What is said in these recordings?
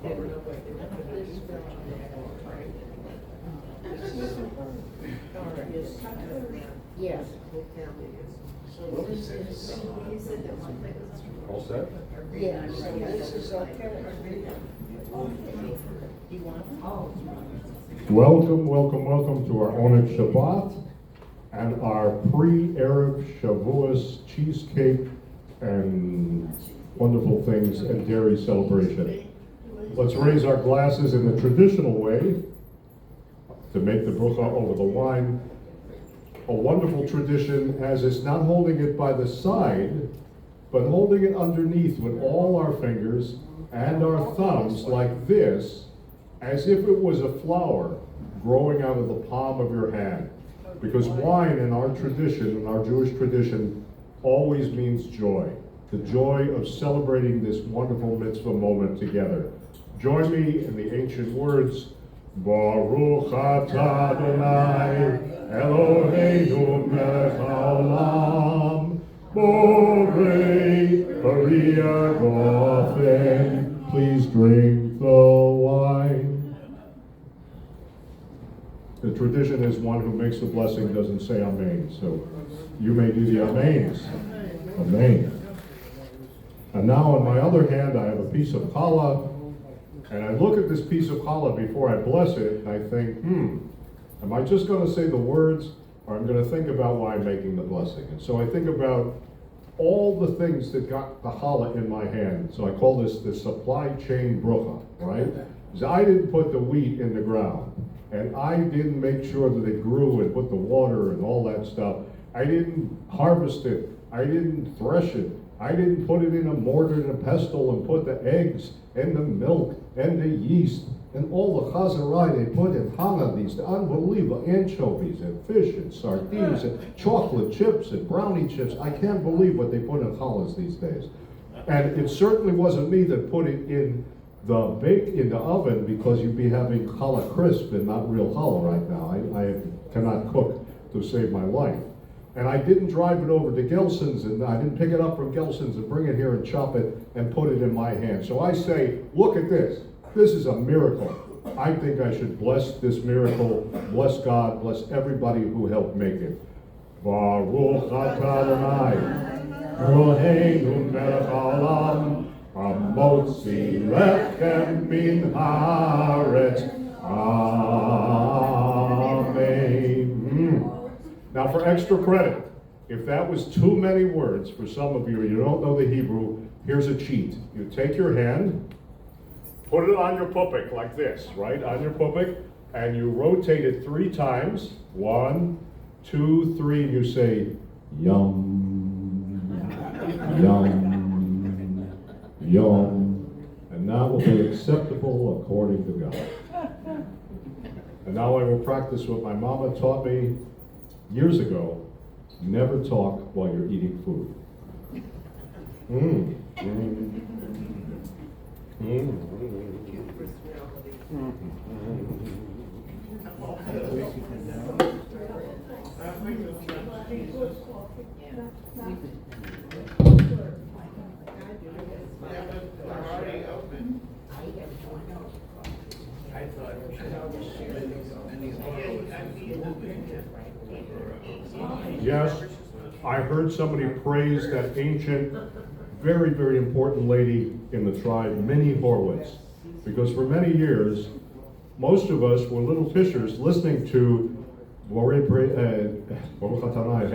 covered. Yes. All set? Yeah, this is okay. You want? Welcome, welcome, welcome to our oneg Shabbat and our pre-Erev Shavuos cheesecake and wonderful things and dairy celebration. Let's raise our glasses in the traditional way to make the bracha over the wine. A wonderful tradition, as it's not holding it by the side, but holding it underneath with all our fingers and our thumbs like this, as if it was a flower growing out of the palm of your hand. Because wine in our tradition, in our Jewish tradition, always means joy. The joy of celebrating this wonderful mitzvah moment together. Join me in the ancient words, Baruch atah Adonai, Eloheinu melech haolam, borei bariah gofen. Please drink the wine. The tradition is one who makes the blessing doesn't say amen, so you may do the amens. Amen. And now on my other hand, I have a piece of challah, and I look at this piece of challah before I bless it, and I think, am I just going to say the words, or I'm going to think about why I'm making the blessing? And so I think about all the things that got the challah in my hand. So I call this the supply chain bracha, right? Because I didn't put the wheat in the ground, and I didn't make sure that it grew and put the water and all that stuff. I didn't harvest it. I didn't thresh it. I didn't put it in a mortar and a pestle and put the eggs and the milk and the yeast and all the chazarai they put in challah, these unbelievable anchovies and fish and sardines and chocolate chips and brownie chips. I can't believe what they put in challahs these days. And it certainly wasn't me that put it in the oven, because you'd be having challah crisp and not real challah right now. I cannot cook to save my life. And I didn't drive it over to Gelson's, and I didn't pick it up from Gelson's and bring it here and chop it and put it in my hand. So I say, look at this. This is a miracle. I think I should bless this miracle, bless God, bless everybody who helped make it. Baruch atah Adonai, Eloheinu melech haolam, hamotzi lechem min haaretz. Amen. Now for extra credit, if that was too many words for some of you, you don't know the Hebrew, here's a cheat. You take your hand, put it on your pupik like this, right, on your pupik, and you rotate it 3 times. 1, 2, 3, and you say, yum, yum, yum. And that will be acceptable according to God. And now I will practice what my mama taught me years ago: never talk while you're eating food. Yes, I heard somebody praise that ancient, very, very important lady in the tribe, Minnie Horowitz, because for many years, most of us were little fishers listening to Baruch atah Adonai,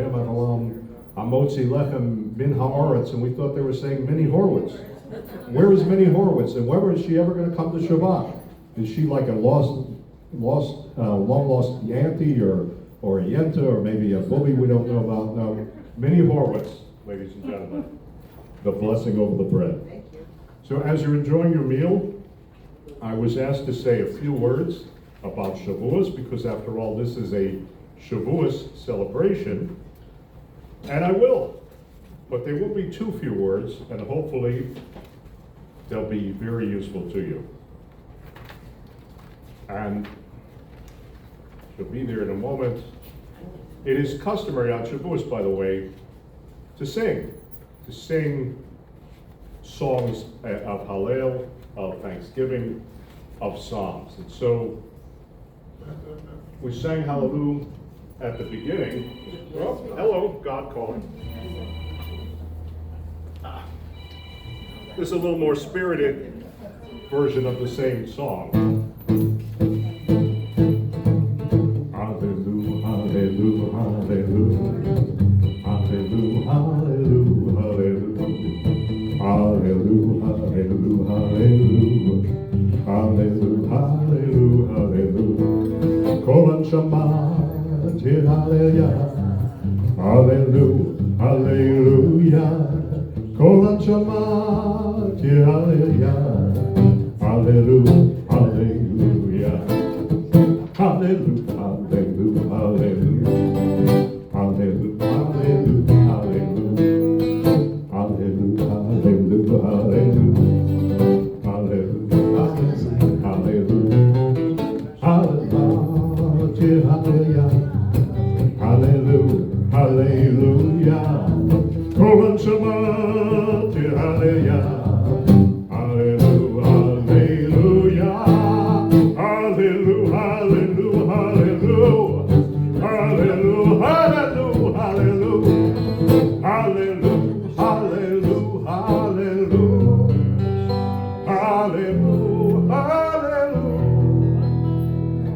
hamotzi lechem min haaretz, and we thought they were saying Minnie Horowitz. Where is Minnie Horowitz, and where is she ever going to come to Shabbat? Is she like a long lost auntie or a yenta, or maybe a booby we don't know about? No, Minnie Horowitz, ladies and gentlemen. The blessing over the bread. Thank you. So as you're enjoying your meal, I was asked to say a few words about Shavuos, because after all, this is a Shavuos celebration, and I will. But they will be too few words, and hopefully they'll be very useful to you. And she'll be there in a moment. It is customary on Shavuos, by the way, to sing songs of Hallel of thanksgiving, of psalms. And so we sang Hallelujah at the beginning. Well, hello, God calling. This is a little more spirited version of the same song. Hallelujah, hallelujah, hallelujah. Hallelujah, hallelujah, hallelujah. Hallelujah, hallelujah, hallelujah. Hallelujah, hallelujah, hallelujah. Kol Shabbat, hallelujah. Hallelujah, hallelujah. Kol Shabbat, hallelujah. Hallelujah, hallelujah. Hallelujah, hallelujah, hallelujah. Hallelujah, hallelujah, hallelujah. Hallelujah, hallelujah, hallelujah. Hallelujah, hallelujah, hallelujah. Hallelujah, hallelujah. Kol Shabbat, hallelujah. Hallelujah, hallelujah. Hallelujah, hallelujah, hallelujah. Hallelujah, hallelujah, hallelujah. Hallelujah, hallelujah, hallelujah. Hallelujah, hallelujah.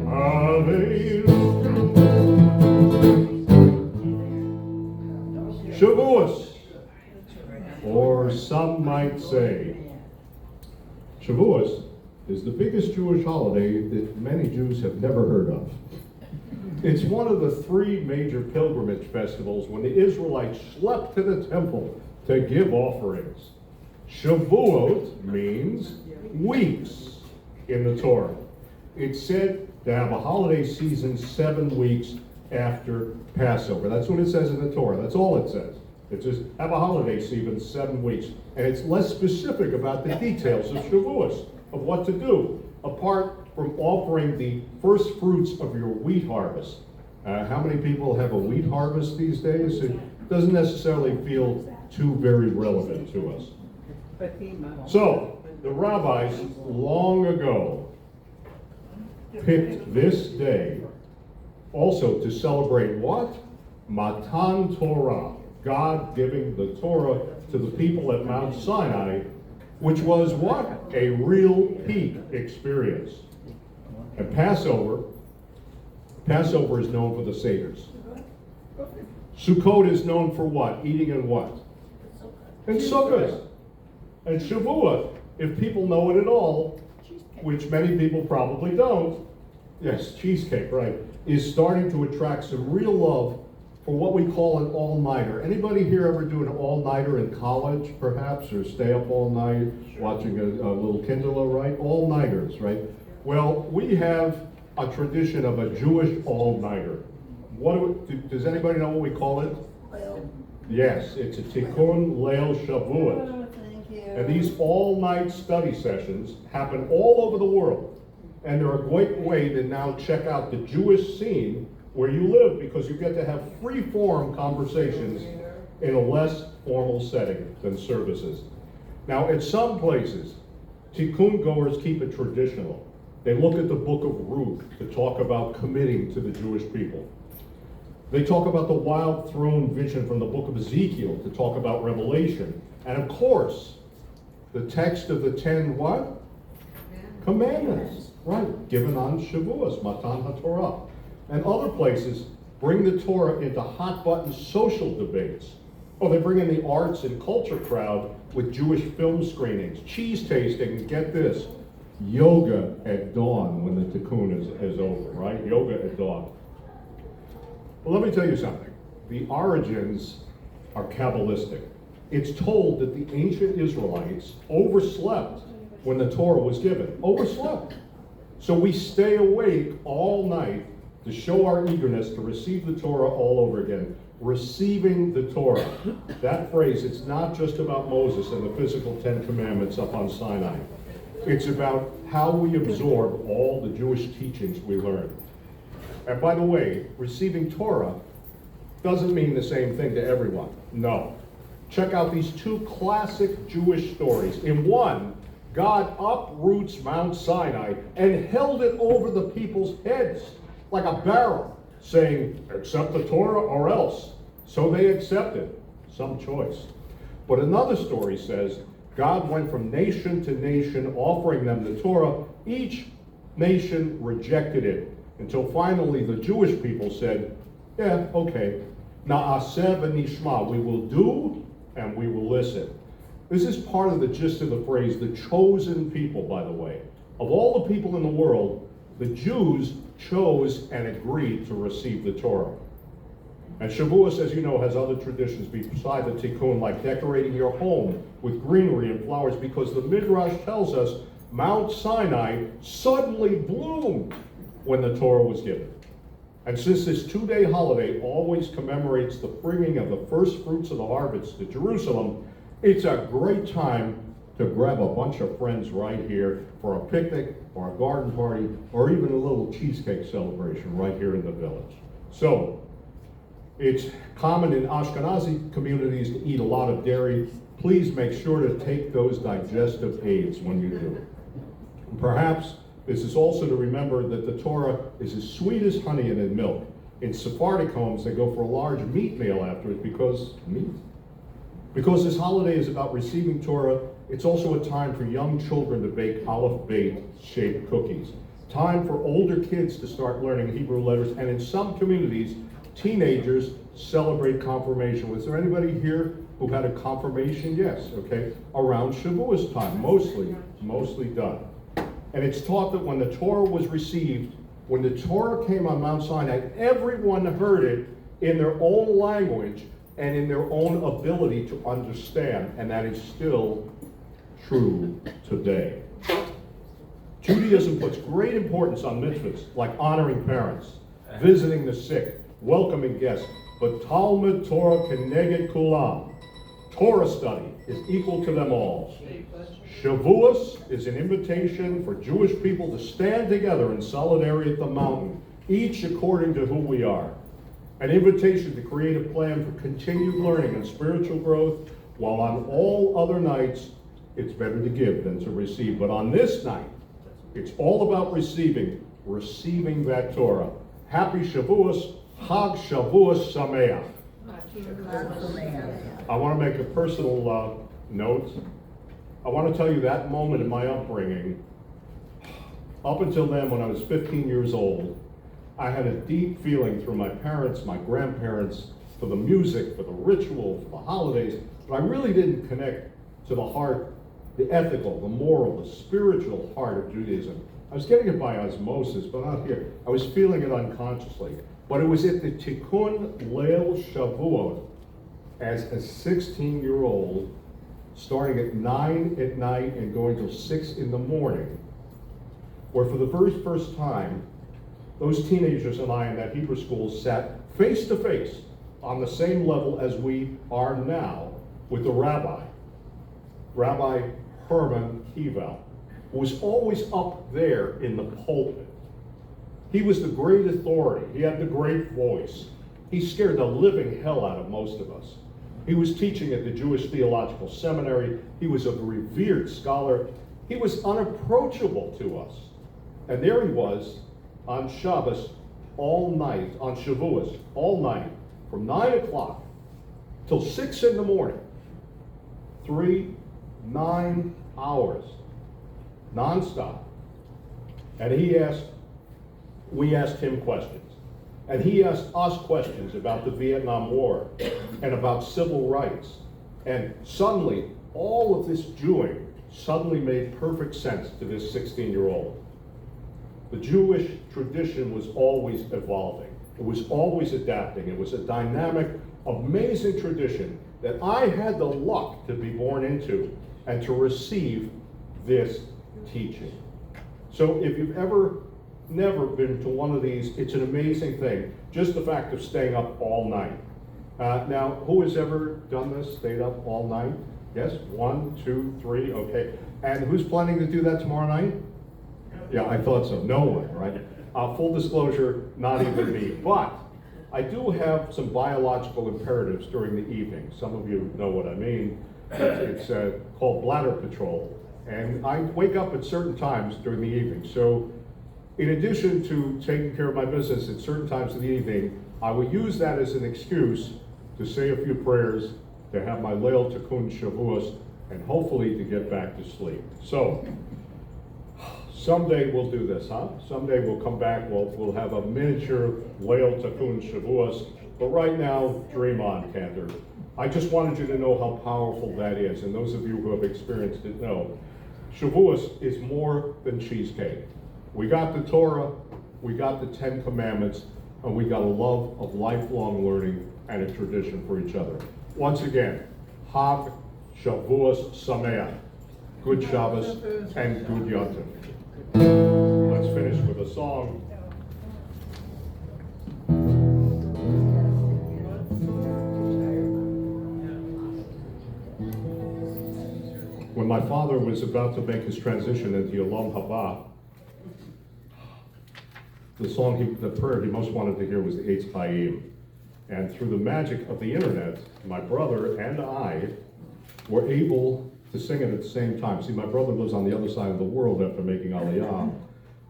Hallelujah. Shavuot, or some might say, Shavuot is the biggest Jewish holiday that many Jews have never heard of. It's one of the three major pilgrimage festivals when the Israelites slept to the temple to give offerings. Shavuot means weeks in the Torah. It's said to have a holiday season 7 weeks after Passover. That's what it says in the Torah. That's all it says. It says have a holiday season 7 weeks. And it's less specific about the details of Shavuot, of what to do, apart from offering the first fruits of your wheat harvest. How many people have a wheat harvest these days? It doesn't necessarily feel too very relevant to us. So, the rabbis long ago picked this day also to celebrate what? Matan Torah, God giving the Torah to the people at Mount Sinai, which was what? A real peak experience. And Passover is known for the Seders. Sukkot is known for what? Eating and what? And Sukkot. And Shavuot, if people know it at all, which many people probably don't, yes, cheesecake, right, is starting to attract some real love for what we call an all-nighter. Anybody here ever do an all-nighter in college, perhaps, or stay up all night watching a little Kindle, right? All-nighters, right? Well, we have a tradition of a Jewish all-nighter. Does anybody know what we call it? Yes, it's a Tikkun Leil Shavuot. Oh, thank you. And these all-night study sessions happen all over the world. And they're a great way to now check out the Jewish scene where you live, because you get to have free-form conversations in a less formal setting than services. Now, at some places, Tikkun goers keep it traditional. They look at the book of Ruth to talk about committing to the Jewish people. They talk about the wild throne vision from the book of Ezekiel to talk about Revelation. And of course, the text of the 10 what? Commandments, right, given on Shavuot, Matan HaTorah. And other places bring the Torah into hot-button social debates. Oh, they bring in the arts and culture crowd with Jewish film screenings, cheese tasting, and get this, yoga at dawn when the Tikkun is over, right? Yoga at dawn. Well, let me tell you something. The origins are Kabbalistic. It's told that the ancient Israelites overslept when the Torah was given. Overslept. So we stay awake all night to show our eagerness to receive the Torah all over again. Receiving the Torah. That phrase, it's not just about Moses and the physical 10 Commandments up on Sinai. It's about how we absorb all the Jewish teachings we learn. And by the way, receiving Torah doesn't mean the same thing to everyone. No. Check out these two classic Jewish stories. In one, God uproots Mount Sinai and held it over the people's heads like a barrel, saying, accept the Torah or else. So they accepted, some choice. But another story says, God went from nation to nation offering them the Torah. Each nation rejected it until finally the Jewish people said, yeah, okay, na'aseh v'nishma, we will do and we will listen. This is part of the gist of the phrase, the chosen people, by the way. Of all the people in the world, the Jews chose and agreed to receive the Torah. And Shavuot, as you know, has other traditions beside the tikkun, like decorating your home with greenery and flowers, because the Midrash tells us Mount Sinai suddenly bloomed when the Torah was given. And since this two-day holiday always commemorates the bringing of the first fruits of the harvest to Jerusalem, it's a great time to grab a bunch of friends right here for a picnic or a garden party or even a little cheesecake celebration right here in the village. So, it's common in Ashkenazi communities to eat a lot of dairy. Please make sure to take those digestive aids when you do. Perhaps this is also to remember that the Torah is as sweet as honey and in milk. In Sephardic homes, they go for a large meat meal afterwards because meat. Because this holiday is about receiving Torah, it's also a time for young children to bake aleph-bet shaped cookies. Time for older kids to start learning Hebrew letters, and in some communities, teenagers celebrate confirmation. Was there anybody here who had a confirmation? Yes, okay. Around Shavuot time, mostly done. And it's taught that when the Torah was received, when the Torah came on Mount Sinai, everyone heard it in their own language and in their own ability to understand, and that is still true today. Judaism puts great importance on mitzvahs, like honoring parents, visiting the sick, welcoming guests, but Talmud Torah keneged kulam. Torah study is equal to them all. Shavuot is an invitation for Jewish people to stand together in solidarity at the mountain, each according to who we are. An invitation to create a plan for continued learning and spiritual growth, while on all other nights, it's better to give than to receive. But on this night, it's all about receiving that Torah. Happy Shavuot, Chag Shavuot Sameach. I want to make a personal note. I want to tell you that moment in my upbringing. Up until then, when I was 15 years old, I had a deep feeling through my parents, my grandparents, for the music, for the ritual, for the holidays, but I really didn't connect to the heart, the ethical, the moral, the spiritual heart of Judaism. I was getting it by osmosis, but not here. I was feeling it unconsciously. But it was at the Tikkun Leil Shavuot, as a 16-year-old, starting at 9 at night and going till 6 in the morning, where for the very first time, those teenagers and I in that Hebrew school sat face to face on the same level as we are now with the rabbi, Rabbi Herman Kival, who was always up there in the pulpit. He was the great authority. He had the great voice. He scared the living hell out of most of us. He was teaching at the Jewish Theological Seminary. He was a revered scholar. He was unapproachable to us. And there he was on Shabbos all night, on Shavuot all night, from 9 o'clock till 6 in the morning. 9 hours, nonstop. And we asked him questions. And he asked us questions about the Vietnam War and about civil rights. And suddenly, all of this Jewing suddenly made perfect sense to this 16-year-old. The Jewish tradition was always evolving. It was always adapting. It was a dynamic, amazing tradition that I had the luck to be born into and to receive this teaching. So if you've never been to one of these, it's an amazing thing. Just the fact of staying up all night. Now, who has ever done this, stayed up all night? Yes, 1, 2, 3, okay. And who's planning to do that tomorrow night? Yeah, I thought so. No one, right? Full disclosure, not even me. But I do have some biological imperatives during the evening. Some of you know what I mean. It's called bladder patrol. And I wake up at certain times during the evening. So in addition to taking care of my business at certain times of the evening, I will use that as an excuse to say a few prayers, to have my Leil Tikkun Shavuos, and hopefully to get back to sleep. So, someday we'll do this, huh? Someday we'll come back, we'll have a miniature Leil Tikkun Shavuos, but right now, dream on, Cantor. I just wanted you to know how powerful that is, and those of you who have experienced it know. Shavuos is more than cheesecake. We got the Torah, we got the 10 Commandments, and we got a love of lifelong learning and a tradition for each other. Once again, Hag Shavuos Sameach. Good Shabbos and good Yontif. Let's finish with a song. When my father was about to make his transition into Yolom Haba, the prayer he most wanted to hear was the Eitz Chaim. And through the magic of the internet, my brother and I were able to sing it at the same time. See, my brother lives on the other side of the world after making Aliyah.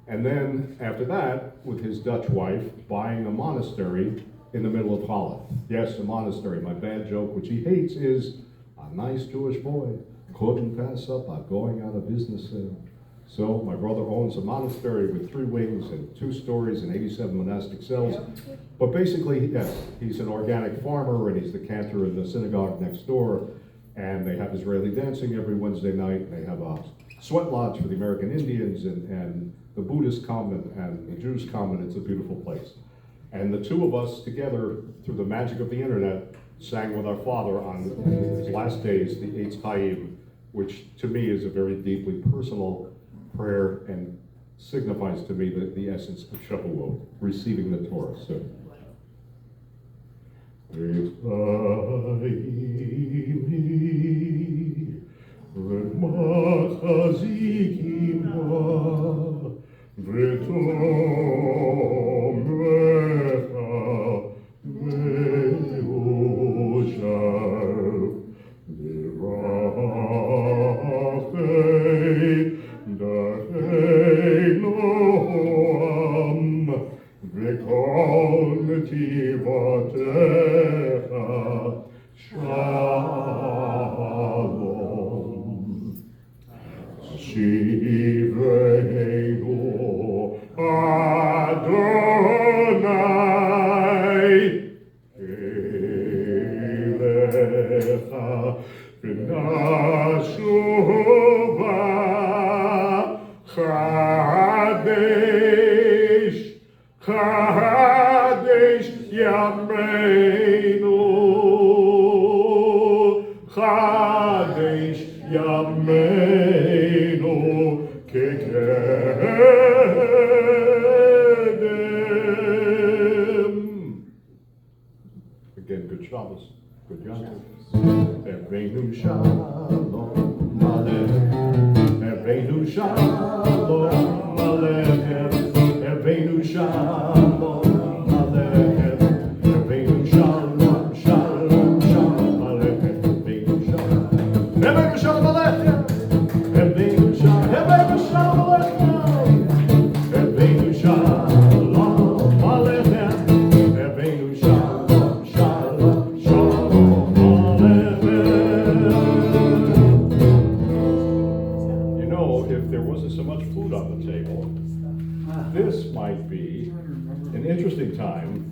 And then after that, with his Dutch wife, buying a monastery in the middle of Holland. Yes, a monastery. My bad joke, which he hates, is a nice Jewish boy couldn't pass up on going out of business. So my brother owns a monastery with 3 wings and 2 stories and 87 monastic cells. But basically, yes, he's an organic farmer and he's the cantor in the synagogue next door. And they have Israeli dancing every Wednesday night. They have a sweat lodge for the American Indians, and the Buddhists come and the Jews come, and it's a beautiful place. And the 2 of us together, through the magic of the internet, sang with our father on his last days, the Eitz Chaim, which to me is a very deeply personal prayer and signifies to me the essence of Shavuot, receiving the Torah. So, Eitz Chaim, v'machazikim v'tomecha ve'oshar v'rachei darei noam v'kol netivatecha shalom. Shivrenu Adonai Elecha v'nashuva Chadesh Chadesh Yameinu Chadesh Yameinu Kekedem. Again, good Shabbos, good Yontif. Ereinu Shalom Aleichem. Ereinu Shalom Aleichem. Ereinu Shalom Aleichem. Ereinu Shalom, Shalom, Shalom Aleichem. Ereinu Shalom. Ereinu Shalom Aleichem. Ereinu Shalom. Ereinu Shalom Aleichem. Ereinu Shalom Aleichem. Ereinu Shalom, Shalom, Shalom Aleichem. You know, if there wasn't so much food on the table, this might be an interesting time.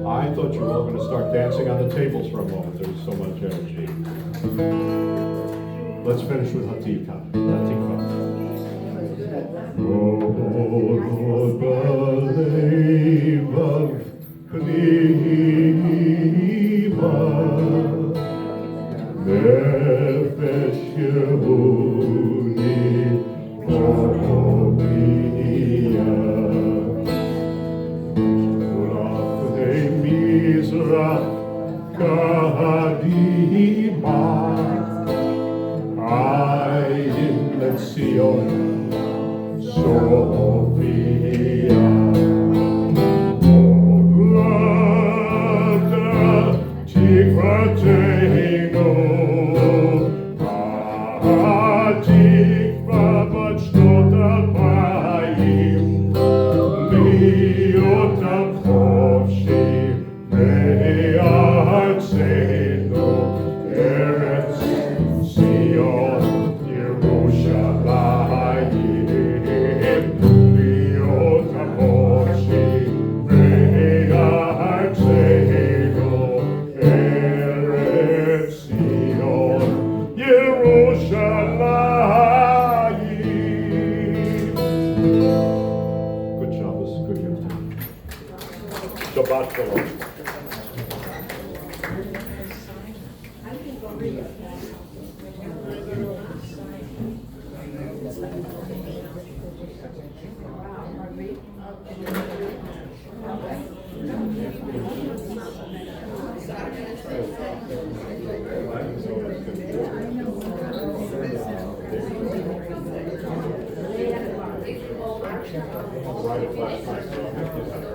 I thought you were all going to start dancing on the tables for a moment. There was so much energy. Let's finish with Hatikah. Oh, Lord, believe of Kliva, Nefesh Yehudi, Oriyah, Mizrach Kadima, Ayim Letzion, Sophia, Lada Tikvateinu, Atikva bat Shnot Alpayim, Liot HaChofshi, Me'artzenu, Eretz Zion, Yerushalayim, Liot HaChofshi, Me'artzenu, Eretz Zion, Yerushalayim. Good Shabbos, good gift. Shabbat Shalom. Right, last night, so